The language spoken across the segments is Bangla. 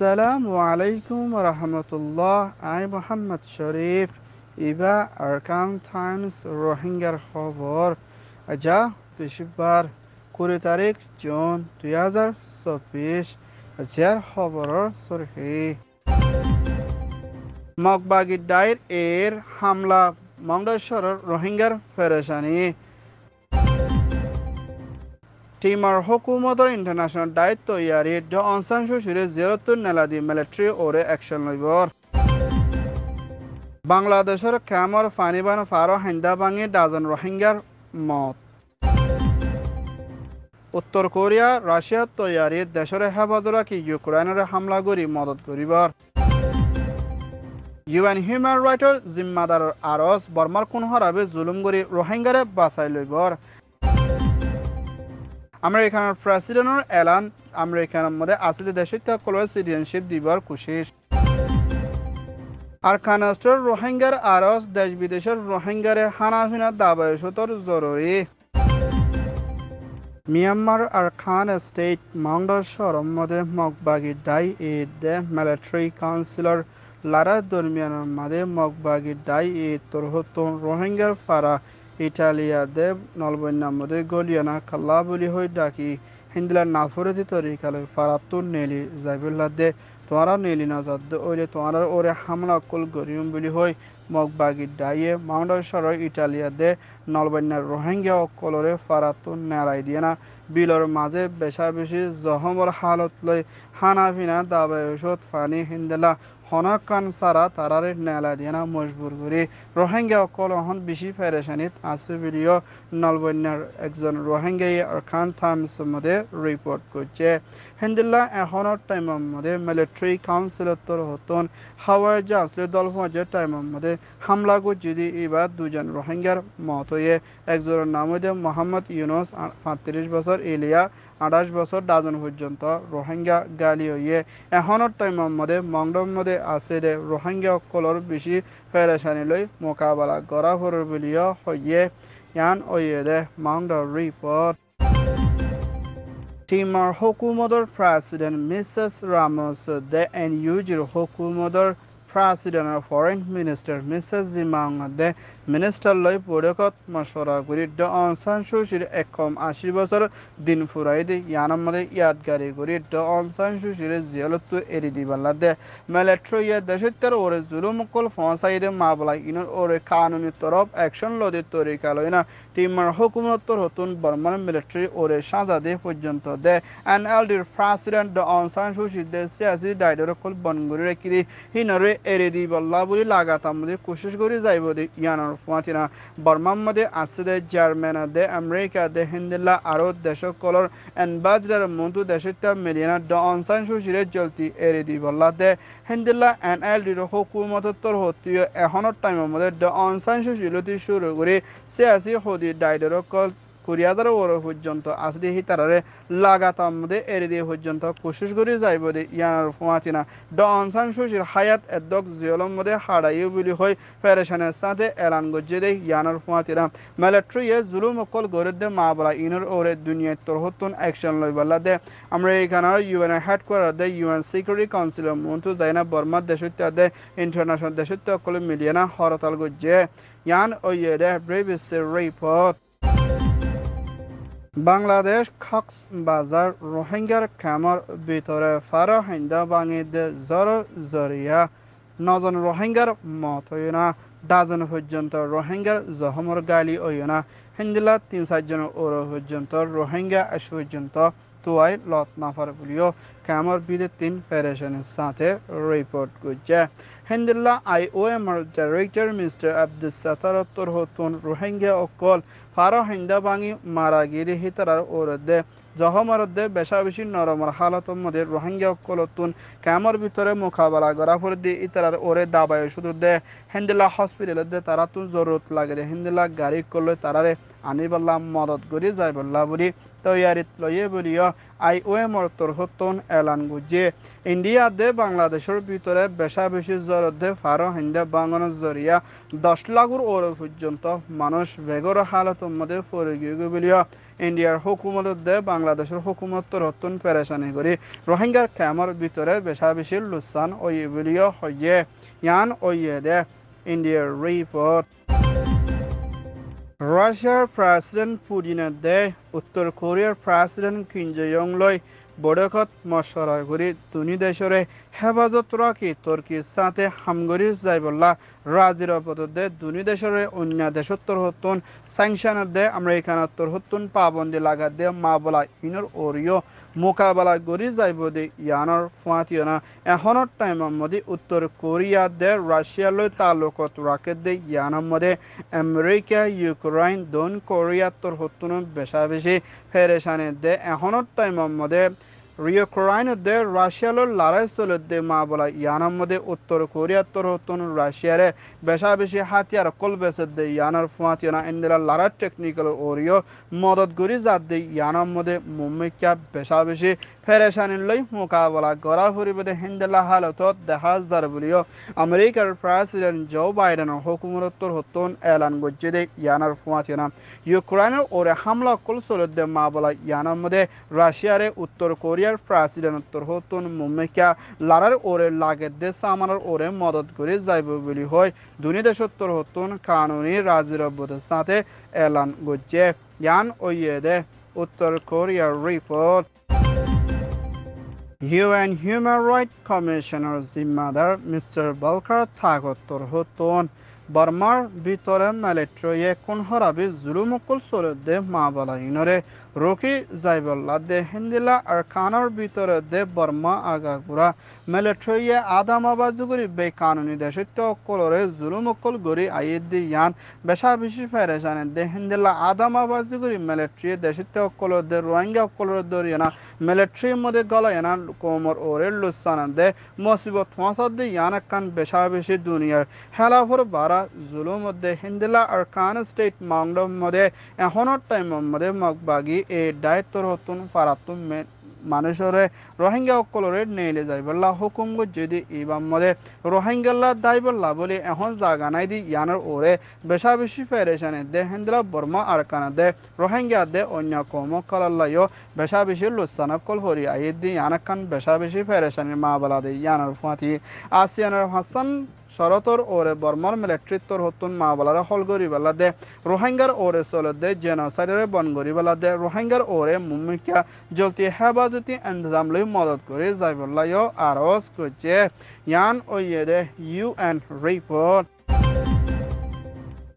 Assalamu alaikum wa rahmatullah. I Muhammad Sharif. Iba Arkan Times রোহিঙ্গার খবর আজা বেশিবার 20 তারিখ জুন 2024 আজার খবরের সরকি মগবাগি ডাইর এর হামলা মংডেশ্বরের রোহিঙ্গার পেরেশানি টিমার হুকুমতর ইন্টারন্যাশনাল দায়িত্ব ইয়ারি ড অনসান সুশিরে জিয়ারতুন নেলাদি মিলিটারি ওরে অ্যাকশন লইবর বাংলাদেশের ক্যামর ফানিবান ফারো হিন্দা বাঙি ডাজন রোহিঙ্গার মত উত্তর কোরিয়া রাশিয়া তৈয়ারি দেশের হেফাজরা কি ইউক্রেনের হামলা করি মদত করিবার ইউএন হিউম্যান রাইটর জিম্মাদার আরস বর্মার কোন হরাবে জুলুম করি রোহিঙ্গারে বাঁচাই লইবর আমেরিকানের প্রেসিডেন্টের এলান আমেরিকানের মধ্যে আসিতে দেশিত কলর সিটিজেনশিপ দিবার কোশিশ আরকানস্টর রোহিঙ্গার আরস দেশ বিদেশের রোহিঙ্গারে হানাফিনা দাবায়সতর জরুরি মিয়ানমার আরকান স্টেট মংডেশ্বর মধ্যে মগবাগি ডাই ঈদ মিলিটারি কাউন্সিলর লারা দরমিয়ানের মধ্যে মগবাগি ডাই ঈদ তরহতন রোহিঙ্গার ফারা ইটালিয়া দেব নলবন্যার মধ্যে গলিয়ানা কাল্লা বলি হয়ে ডাকি হিন্দিলার নাফরতি তরিকালে ফারাতুন নেলি জাইবুল্লাহ দে তোমারা নেলি নাজাদ দে ওইলে তোমার ওরে হামলা কল গরিয়ম বলি হই মগবাগি ডাইয়ে মাউন্ডেশ্বর ইটালিয়া দে নলবন্যার রোহিঙ্গা কলরে ফারাতুন নেলাই দিয়ে না বিলর মাঝে বেশা বেশি জহমর হালত লই হানাফিনা দাবায়সত ফানি হিন্দিলা হনকান সারা তারারে নেলা দিয়ে না মজবুর করি রোহিঙ্গা অকল হন বেশি পেরেশানিত আছে বলিও নলবন্যার একজন রোহিঙ্গাই আরকান টাইমস মধ্যে রিপোর্ট করছে হিন্দিল্লা এখনের টাইমের মধ্যে মিলিটারি কাউন্সিলর হতন হাওয়াই জাহাজের দল ফৌজের টাইমের মধ্যে হামলা করছে যদি এবার দুজন রোহিঙ্গার মত হয়ে একজনের নাম হয়ে মোহাম্মদ ইউনুস 35 বছর ইলিয়া 28 বছর ডাজন পর্যন্ত রোহিঙ্গা গালি হয়ে এখনের টাইমের মধ্যে মংডর মধ্যে আছে দে রোহিঙ্গা কলর বেশি পেরেশানি লই মোকাবেলা করা হর বলিও হইয়ে ইয়ান ওয়ে দে মংডর রিপোর্ট টিমার হুকুমতর প্রেসিডেন্ট মিসেস রামোস দে এনইউজির হুকুমতর প্রেসিডেন্ট ফরেন মিনিস্টার মিসেস জিমাং দে মিনিস্টার লই পড়কত মশওয়ারা করি ড অনসান সুশির 80 বছর দিন ফুরাই দে ইয়ানার মধ্যে ইয়াদগারি করি ড অনসান সুশির জিয়ালত এরি দিবাল্লা দে মিলিটারি ইয়া দেশত্তর ওরে জুলুম কল ফসাই দে মাবলা ইনর ওরে কানুনি তরফ অ্যাকশন লদে তরিকা লইনা টিমার হুকুমতর হতুন বর্মান মিলিটারি ওরে সাজা দে পর্যন্ত দে এনএলডির প্রেসিডেন্ট ড অনসান সুশির দে সিয়াসি দায়িত্ব কল বনগুরি রেখি হিনরে এরে দিবাল্লা বলি লাগাতাম মধ্যে কোশিশ করি যাইব দে ইয়ানার ফাতিনা বর্মার মধ্যে আছে দে জার্মান দে আমেরিকা দে হিন্দিল্লা আরো দেশক কলর এনবাজরার মন্তু দেশটা মিলিয়না ড অনসান সুশিরে চলতি এরে দিবাল্লা দে হিন্দিল্লা এনএলডির হুকুমতর হতিও এখনের টাইমের মধ্যে ড অনসান সুশিলতি শুরু করে সিয়াসি হদি দায়িত্ব কল কুরিয়াদার ওর পর্যন্ত আসদি হি তারারে লাগাতাম মধ্যে এরে দিয়ে পর্যন্ত কোশিশ করে যাইব দে ইয়ানার ফাতিনা ড অনসান সুশির হায়াত এদক জিয়লম মধ্যে হারাইও বলি হয় পেরেশানের সাথে এলান গজ্জে দে ইয়ানার ফাতিনা মিলিটারি জুলুম কল গরে দে মাবলা ইনর ওরে দুনিয়া তরহতন অ্যাকশন লইবাল্লা দে আমেরিকানার ইউএন হেডকোয়ার্টার দে ইউএন সিকিউরিটি কাউন্সিলর মন্তু জাইনা বর্মা দেশত্য দে ইন্টারন্যাশনাল দেশত্য কল মিলিয়না হরতাল গজ্জে ইয়ান ওয়ে দে ব্রেভিস রিপোর্ট বাংলাদেশ কক্সবাজার রোহিঙ্গার ক্যাম্পের ভিতরে ফারা হিন্দা বাঙিদে জরিয়া 9 জন রোহিঙ্গার মত হইয় না ডাজন পর্যন্ত রোহিঙ্গার জহমর গালি হইয় না হিন্দিলা 3-4 জন ওর পর্যন্ত রোহিঙ্গা আস পর্যন্ত তোয়াই লত নাফার বলিও ক্যাম্পের বিদে 3 পেরেশানের সাথে রিপোর্ট করছে হিন্দিল্লা IOM director mister Abdus Sattar হতুন রোহিঙ্গা অকল ফারা হিন্দা বাঙি মারা গিয়ে হিতারার ওরদে জহমরদে বেশা বেশি নরমর হালতর মধ্যে রোহিঙ্গা অকলতুন ক্যামর ভিতরে মোকাবেলা করা পর দিয়ে ইতারার ওরে দাবায় শুধু দে হিন্দিল্লা হসপিটালে দে তারা তুন জরুরত লাগে দে হিন্দিল্লা গাড়ি করলে তারারে আনিবাল্লা মদত করি যাইবল্লা বলি তৈয়ারিত লয়ে বলিও IOM তরহতন এলান গুজে ইন্ডিয়া দে বাংলাদেশের ভিতরে বেশা বেশি জরদে ফারো হিন্দে বাঙানোর জরিয়া 10 লাখর ওর পর্যন্ত মানুষ বেগর হালত মধ্যে পড়ে গিয়ে বলিও ইন্ডিয়ার হুকুমত দে বাংলাদেশের হুকুমত তরহতন পেরেশানি করি রোহিঙ্গার ক্যামর ভিতরে বেশা বেশি লুসান ওই বলিও হয়ে ইয়ান ওইয়ে দে ইন্ডিয়ার রিপোর্ট রাশিয়ার প্রেসিডেন্ট পুতিনের দে উত্তর কোরিয়ার প্রেসিডেন্ট কিম জং লই বৈঠকত মশরা করে দুই দেশের হেফাজত রাখি তুর্কির সাথে হামগরি যাইবল্লা রাজির পদে দুই দেশের অন্য দেশোত্তর হতুন স্যাংশনের দে আমেরিকানোত্তর হতুন পাবন্দি লাগা দে মাবলা ইনর ওরিও মোকাবেলা করি যাইব দে ইয়ানোর ফুয়াতিয়না এখনের টাইমের মধ্যে উত্তর কোরিয়া দে রাশিয়ালৈ তালুকত রাখে দে ইয়ানোর মধ্যে আমেরিকা ইউক্রেন দন কোরিয়াত্তর হতুন বেশা বেশি ফেরেশানি দে এখনের টাইমের মধ্যে ইউক্রেন দে রাশিয়ালোর লড়াই চলে দে মা বলা ইয়ানোর মধ্যে উত্তর কোরিয়াত্তর হতুন রাশিয়ারে বেশা বেশি হাতিয়ার কল বেসে দে ইয়ানোর ফুয়াতিয়না ইন্দিরা লড়াই টেকনিক্যাল ওরিও মদত করি যাত দে ইয়ানোর মধ্যে মুম্মিকা বেশা বেশি ফেরেশানি লই মোকাবেলা করা ফুরিবে হিন্দিলা হালতত দেখা যার বলিও আমেরিকার প্রেসিডেন্ট জো বাইডেনের হুকুমতর হতুন এলান গজ্জে দে ইয়ানোর ফুয়াতিয়না ইউক্রেনের ওরে হামলা কল চলে দে মা বলা ইয়ানোর মধ্যে রাশিয়ারে উত্তর কোরিয়ার প্রেসিডেন্টর হতুন মুম্মিকা লড়ার ওরে লাগে দে সামানের ওরে মদত করে যাইব বলি হয় দুই দেশোত্তর হতুন কানুনি রাজিরব্বদের সাথে এলান গজ্জে ইয়ান ওইয়ে দে উত্তর কোরিয়ার report UN Human Rights Commissioner জিম্মাদার মিস্টার বলকার থাকত্তর হতুন বর্মার ভিতরে মিলিটারিয়ে কোন হরাবি জুলুমকুল চলে দে মা বলা ইনরে রকি যাইবল্লা দে হিন্দিলা আর খানার ভিতরে দে বর্মা আগাগুড়া মিলিটারিয়ে আদামাবাজু করি বেকানুনি দেশত্য কলরে জুলুমকুল গড়ি আইয়ে দি ইয়ান বেশা বেশি ফেরেশানে দে হিন্দিলা আদামাবাজু করি মিলিটারি দেশত্য কলর দে রোহিঙ্গা কলর দরিয়ানা মিলিটারির মধ্যে গলায়না কোমর ওরে লুসানা দে মুসিবত ফাঁসাদ দে ইয়ান কান বেশা বেশি দুনিয়ার হেলাফর বারা জুলুম মধ্যে হিন্দিলা আর কান স্টেট মাউন্ডের মধ্যে এখনের টাইমের মধ্যে মগবাগি এই দায়িত্বর হতুন পারাতুন মানুষরে রোহিঙ্গা অকলরে নেইলে যাইবল্লা হুকুম যদি ইবাম মধ্যে রোহিঙ্গাল্লা দাইবল্লা বলে এখন জাগা নাই দি ইয়ানোর ওরে বেশা বেশি ফেরেশানে দে হিন্দিলা বর্মা আর কানা দে রোহিঙ্গা দে অন্য কম কালাল্লাইও বেশা বেশি লুসানা কল হরি আইয়ে দি ইয়ানাকান বেশা বেশি ফেরেশানে মা বলা দে ইয়ানোর ফাতি আসিয়ানোর হাসান শরতর ওরে বর্মার মিলিটারিত্বর হতুন মা বলারে হল গরি বেলা দে রোহিঙ্গার ওরে চলে দে জেনোসাইডারে বন গরি বেলা দে রোহিঙ্গার ওরে মুম্মিকা জলতি হেফাজতি ইন্তজাম লই মদত করে যাইবল্লাইও আরজ করছে ইয়ান ওইয়ে দে UN রিপোর্ট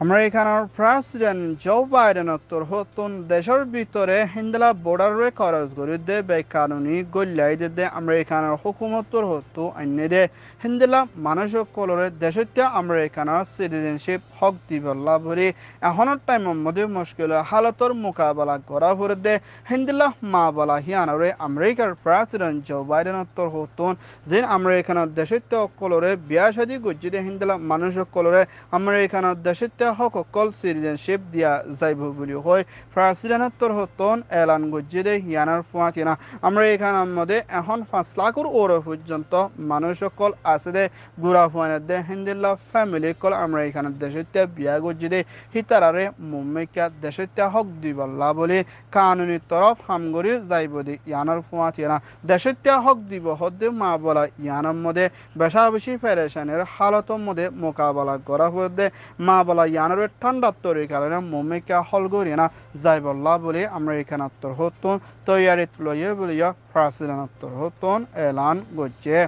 আমেরিকানৰ প্ৰেচিডেণ্ট জো বাইডেনত্তৰ হতুন দেশৰ ভিতৰে হিন্দিলা বৰ্ডাৰে খৰচ কৰি দে বেকানুনি গল্যাই দে আমেৰিকানৰ হুকুমতৰ হতু অন্য দে হিন্দিলা মানুহসকলৰে দেশতে আমেৰিকানৰ সিটিজেনশিপ হক দিবল্লা ভৰি এখনৰ টাইমৰ মধ্যে মুশকিল হালতৰ মোকাবেলা কৰা ভৰি দে হিন্দিলা মা বলা হিয়ানৰে আমেৰিকাৰ প্ৰেচিডেণ্ট জো বাইডেনত্তৰ হতুন যেন আমেৰিকানৰ দেশতে সকলৰে বিয়া শাদী গজ্জি দে হিন্দিলা মানুহসকলৰে আমেৰিকানৰ দেশতে হকল সিটিজেনশিপ দিয়া যাইব বলি হয় প্রেসিডেন্টর হতন এলান গজ্জি দে ইয়ানার ফুয়াতিনা আমেরিকানের মধ্যে এখন 5 লাখর ওর পর্যন্ত মানুষ সকল আছে দে গুড়া ফুয়ানের দে হিন্দিল্লা ফ্যামিলি কল আমেরিকানের দেশতে বিয়া গজ্জি দে হিতারারে মুম্মিকা দেশতে হক দিবল্লা বলে কানুনি তরফ হামগরি যাইব দে ইয়ানার ফুয়াতিনা দেশতে হক দিব হদ্দে মা বলা ইয়ানার মধ্যে বেশা বেশি ফেরেশানের হালতের মধ্যে মোকাবেলা করা হদ্দে মা বলা ইয়ানার ঠান্ডা তরিকালে মুম্মিকা হলগরিনা যাইবল্লা বলে আমেরিকানাত্তর হতুন তৈয়ারিত লইয়ে বলিয়া প্রেসিডেন্টত্তর হতুন এলান গজ্জে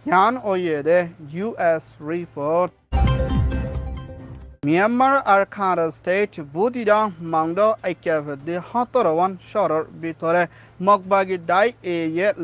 ইয়ান ওইয়ে দে US রিপোর্ট মিয়ানমার আর খানা স্টেট বুদিরা মাংদ ঐক্যবদ্ধ 17 শহরের ভিতরে মগবাগি ডাই এ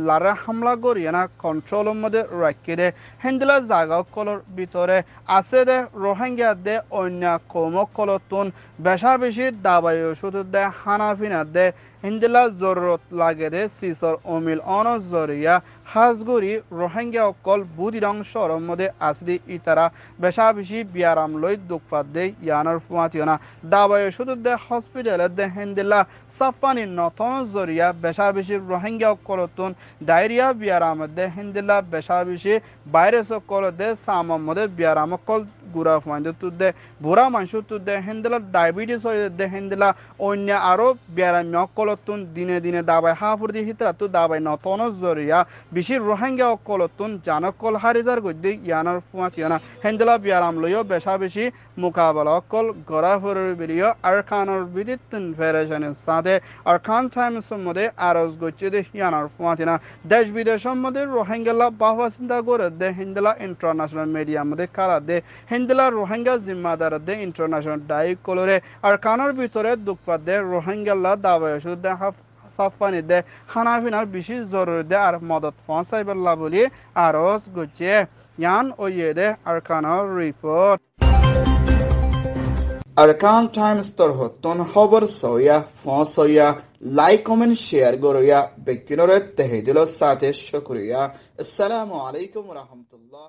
লারা হামলা গরিয়ানা কন্ট্রোল মধ্যে রাখি দে হেন্দিলা জাগা কলর ভিতরে আছে দে রোহিঙ্গা দে অন্য কৌমক কলতুন বেশা বেশি দাবাই ওষুধ দে হানাফিনা দে হিন্দিলা জরুরত লাগে দে সিসর অমিল অনজরিয়া হাজগুড়ি রোহিঙ্গা অকল বুদিরং শহর মধ্যে আসদি ইতারা বেশা বেশি বিয়ারাম লই দুঃখপাত দে ইয়ানোর ফুয়াতিয়না দাবাই ওষুধ দে হসপিটালে দে হিন্দিলা সাফানি নতন জরিয়া বেশা বেশি রোহিঙ্গা অকলতুন ডায়রিয়া বিয়ারাম দে হিন্দিলা বেশা বেশি ভাইরাস অকল দে সামম মধ্যে বিয়ারাম অকল গুড়া ফাইন্দ তুদে বুড়া মাংস তুদে হেন্দিলা ডায়াবেটিস হয়ে দে হেন্দিলা অন্য আরো বিয়ারাম অকলতুন দিনে দিনে দাবাই হাফুরদি হিতরা তু দাবাই নতন জরিয়া বেশি রোহিঙ্গা অকলতুন জানকল হারিজার গদ্দি ইয়ানার ফুয়াতিয়না হেন্দিলা বিয়ারাম লইও বেশা বেশি মোকাবেলা অকল গড়া ফেরর বেরিয়ে আরকানোর বিদিত্তিন ফেডারেশনের সাথে আরকান টাইমস মধ্যে আরজ গচ্ছে দে ইয়ানার ফুয়াতিনা দেশ বিদেশের মধ্যে রোহিঙ্গা বাহবা চিন্তা করে দে হেন্দিলা ইন্টারন্যাশনাল মিডিয়া মধ্যে কারা দে হেন্দিলা রোহিঙ্গা জিম্মাদার দে ইন্টারন্যাশনাল ডাই কলরে আরকানোর ভিতরে দুঃখপাত দে রোহিঙ্গা দাবায় শুদ্ধ সাফানি দে হানাফিনার বেশি জরুরি দে আর মদত পৌঁছাইবেলা বলি আরজ গচ্ছে ইয়ান ওয়ে দে আরকানোর রিপোর্ট Arkan Times torhotton খবর সয়া ফসয়া লাইক কমেন্ট শেয়ার গরয়া বেকিনরে তেহেদিল সাথে শুকরিয়া আসসালামু আলাইকুম ওয়া রাহমাতুল্লাহ